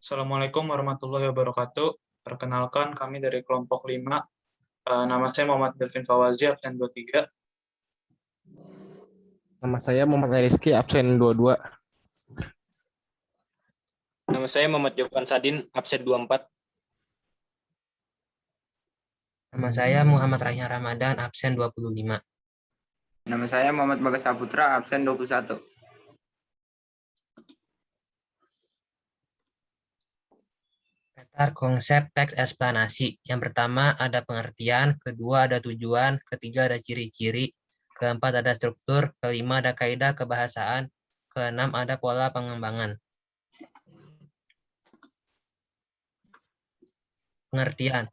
Assalamualaikum warahmatullahi wabarakatuh. Perkenalkan, kami dari kelompok 5. Nama saya Muhammad Delvin Fawazi, absen 23. Nama saya Muhammad Rizky, absen 22. Nama saya Muhammad Jofan Sadin, absen 24. Nama saya Muhammad Raihan Ramadan, absen 25. Nama saya Muhammad Bagas Saputra, absen 21. Daftar konsep teks eksplanasi. Yang pertama ada pengertian, kedua ada tujuan, ketiga ada ciri-ciri, keempat ada struktur, kelima ada kaidah kebahasaan, keenam ada pola pengembangan. Pengertian.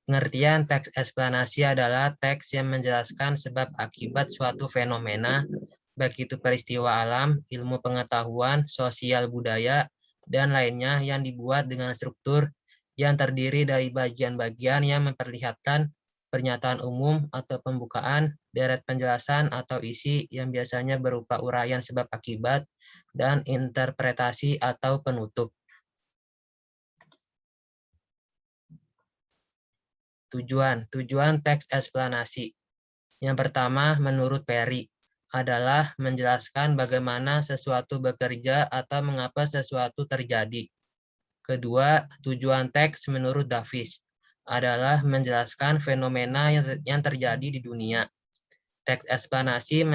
Pengertian teks eksplanasi adalah teks yang menjelaskan sebab akibat suatu fenomena, baik itu peristiwa alam, ilmu pengetahuan, sosial budaya, dan lainnya yang dibuat dengan struktur yang terdiri dari bagian-bagian yang memperlihatkan pernyataan umum atau pembukaan, deret penjelasan atau isi yang biasanya berupa uraian sebab akibat, dan interpretasi atau penutup. Tujuan teks eksplanasi. Yang pertama, menurut Perry, adalah menjelaskan bagaimana sesuatu bekerja atau mengapa sesuatu terjadi. Kedua, tujuan teks menurut Davis adalah menjelaskan fenomena yang terjadi di dunia. Teks eksplanasi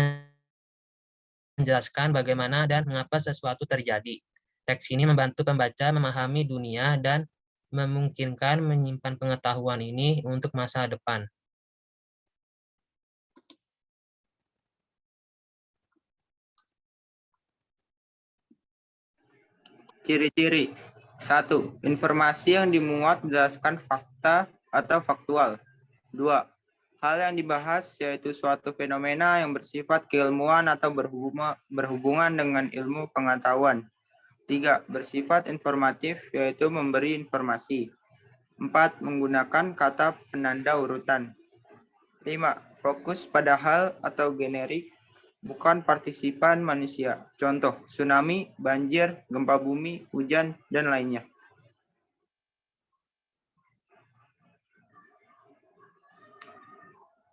menjelaskan bagaimana dan mengapa sesuatu terjadi. Teks ini membantu pembaca memahami dunia dan memungkinkan menyimpan pengetahuan ini untuk masa depan. Ciri-ciri. 1. Informasi yang dimuat berdasarkan fakta atau faktual. 2. Hal yang dibahas yaitu suatu fenomena yang bersifat keilmuan atau berhubungan dengan ilmu pengetahuan. 3. Bersifat informatif yaitu memberi informasi. 4. Menggunakan kata penanda urutan. 5. Fokus pada hal atau generik, bukan partisipan manusia. Contoh, tsunami, banjir, gempa bumi, hujan, dan lainnya.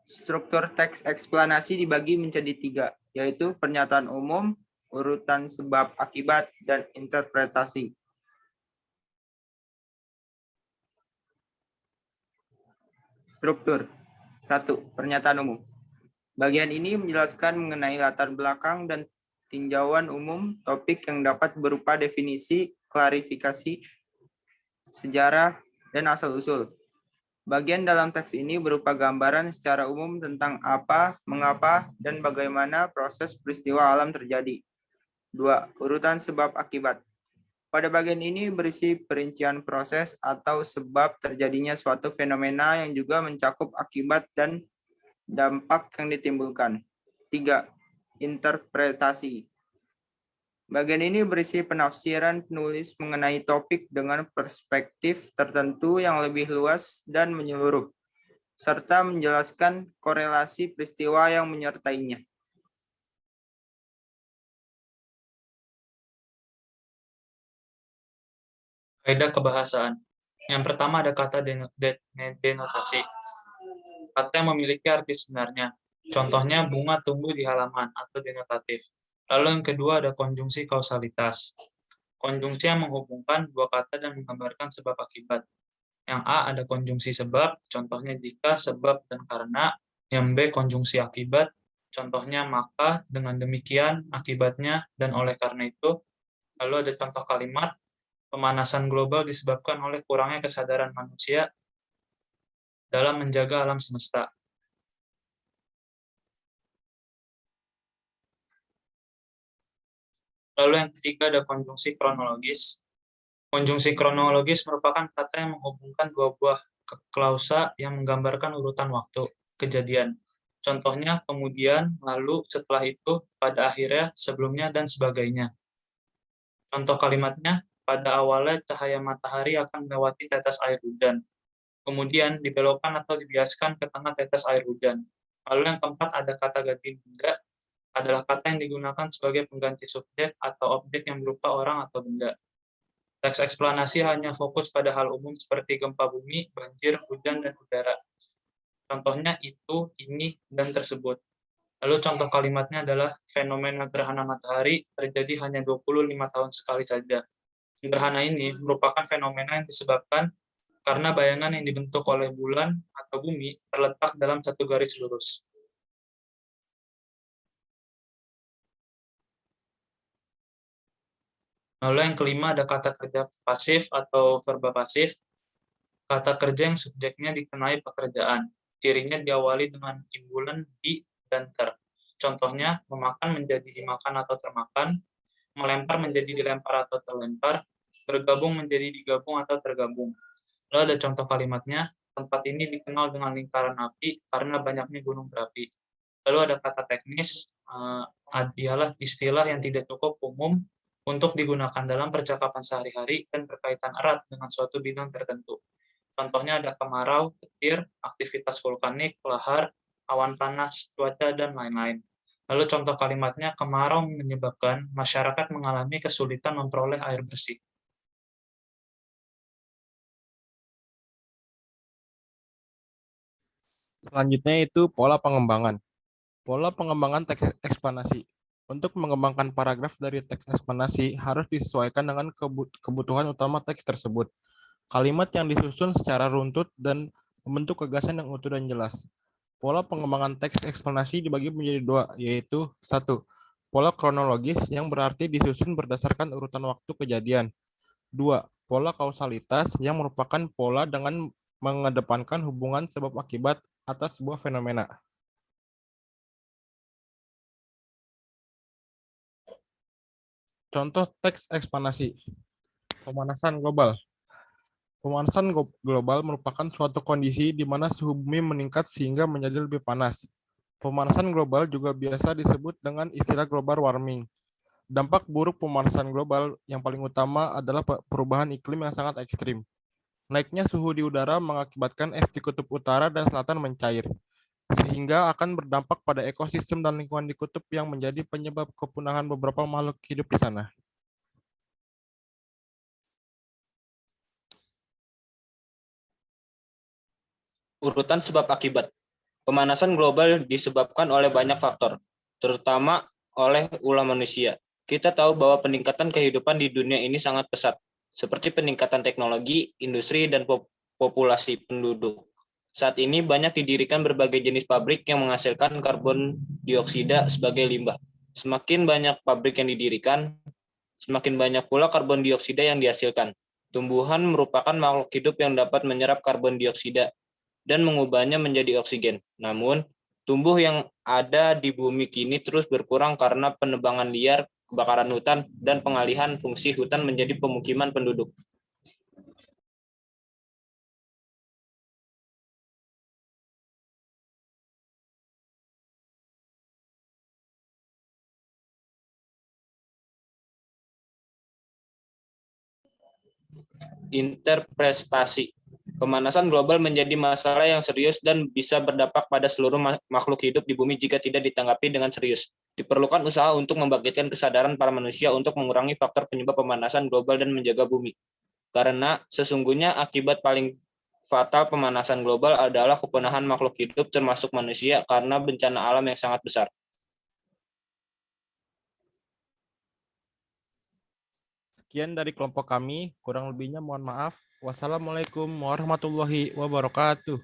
Struktur teks eksplanasi dibagi menjadi 3, yaitu pernyataan umum, urutan sebab akibat, dan interpretasi. Struktur. 1. Pernyataan umum. Bagian ini menjelaskan mengenai latar belakang dan tinjauan umum topik yang dapat berupa definisi, klarifikasi, sejarah, dan asal-usul. Bagian dalam teks ini berupa gambaran secara umum tentang apa, mengapa, dan bagaimana proses peristiwa alam terjadi. 2. Urutan sebab akibat. Pada bagian ini berisi perincian proses atau sebab terjadinya suatu fenomena yang juga mencakup akibat dan dampak yang ditimbulkan. 3. Interpretasi. Bagian ini berisi penafsiran penulis mengenai topik dengan perspektif tertentu yang lebih luas dan menyeluruh, serta menjelaskan korelasi peristiwa yang menyertainya. Kaidah kebahasaan. Yang pertama ada kata denotasi. Kata yang memiliki arti sebenarnya. Contohnya bunga tumbuh di halaman atau denotatif. Lalu yang kedua ada konjungsi kausalitas. Konjungsi yang menghubungkan dua kata dan menggambarkan sebab akibat. Yang A ada konjungsi sebab, contohnya jika, sebab, dan karena. Yang B konjungsi akibat, contohnya maka, dengan demikian, akibatnya, dan oleh karena itu. Lalu ada contoh kalimat, pemanasan global disebabkan oleh kurangnya kesadaran manusia dalam menjaga alam semesta. Lalu yang ketiga ada konjungsi kronologis. Konjungsi kronologis merupakan kata yang menghubungkan dua buah klausa yang menggambarkan urutan waktu, kejadian. Contohnya kemudian, lalu, setelah itu, pada akhirnya, sebelumnya, dan sebagainya. Contoh kalimatnya, pada awalnya cahaya matahari akan melewati tetes air hujan. Kemudian dibelokkan atau dibiaskan ke tengah tetes air hujan. Lalu yang keempat ada kata ganti benda, adalah kata yang digunakan sebagai pengganti subjek atau objek yang berupa orang atau benda. Teks eksplanasi hanya fokus pada hal umum seperti gempa bumi, banjir, hujan, dan udara. Contohnya itu, ini, dan tersebut. Lalu contoh kalimatnya adalah fenomena gerhana matahari terjadi hanya 25 tahun sekali saja. Gerhana ini merupakan fenomena yang disebabkan karena bayangan yang dibentuk oleh bulan atau bumi terletak dalam satu garis lurus. Lalu yang kelima ada kata kerja pasif atau verba pasif. Kata kerja yang subjeknya dikenai pekerjaan. Cirinya diawali dengan imbulan di dan ter. Contohnya, memakan menjadi dimakan atau termakan, melempar menjadi dilempar atau terlempar, bergabung menjadi digabung atau tergabung. Lalu ada contoh kalimatnya, tempat ini dikenal dengan lingkaran api karena banyaknya gunung berapi. Lalu ada kata teknis, adalah istilah yang tidak cukup umum untuk digunakan dalam percakapan sehari-hari dan berkaitan erat dengan suatu bidang tertentu. Contohnya ada kemarau, petir, aktivitas vulkanik, lahar, awan panas, cuaca, dan lain-lain. Lalu contoh kalimatnya, kemarau menyebabkan masyarakat mengalami kesulitan memperoleh air bersih. Selanjutnya itu pola pengembangan. Pola pengembangan teks eksplanasi. Untuk mengembangkan paragraf dari teks eksplanasi harus disesuaikan dengan kebutuhan utama teks tersebut. Kalimat yang disusun secara runtut dan membentuk gagasan yang utuh dan jelas. Pola pengembangan teks eksplanasi dibagi menjadi dua, yaitu 1. Pola kronologis yang berarti disusun berdasarkan urutan waktu kejadian. 2. Pola kausalitas yang merupakan pola dengan mengedepankan hubungan sebab akibat atas sebuah fenomena. Contoh teks eksplanasi. Pemanasan global. Pemanasan global merupakan suatu kondisi di mana suhu bumi meningkat sehingga menjadi lebih panas. Pemanasan global juga biasa disebut dengan istilah global warming. Dampak buruk pemanasan global yang paling utama adalah perubahan iklim yang sangat ekstrim. Naiknya suhu di udara mengakibatkan es di kutub utara dan selatan mencair, sehingga akan berdampak pada ekosistem dan lingkungan di kutub yang menjadi penyebab kepunahan beberapa makhluk hidup di sana. Urutan sebab akibat. Pemanasan global disebabkan oleh banyak faktor, terutama oleh ulah manusia. Kita tahu bahwa peningkatan kehidupan di dunia ini sangat pesat, seperti peningkatan teknologi, industri, dan populasi penduduk. Saat ini banyak didirikan berbagai jenis pabrik yang menghasilkan karbon dioksida sebagai limbah. Semakin banyak pabrik yang didirikan, semakin banyak pula karbon dioksida yang dihasilkan. Tumbuhan merupakan makhluk hidup yang dapat menyerap karbon dioksida dan mengubahnya menjadi oksigen. Namun, tumbuh yang ada di bumi kini terus berkurang karena penebangan liar, kebakaran hutan, dan pengalihan fungsi hutan menjadi pemukiman penduduk. Interpretasi. Pemanasan global menjadi masalah yang serius dan bisa berdampak pada seluruh makhluk hidup di bumi jika tidak ditanggapi dengan serius. Diperlukan usaha untuk membangkitkan kesadaran para manusia untuk mengurangi faktor penyebab pemanasan global dan menjaga bumi. Karena sesungguhnya akibat paling fatal pemanasan global adalah kepunahan makhluk hidup termasuk manusia karena bencana alam yang sangat besar. Sekian dari kelompok kami, kurang lebihnya mohon maaf. Wassalamualaikum warahmatullahi wabarakatuh.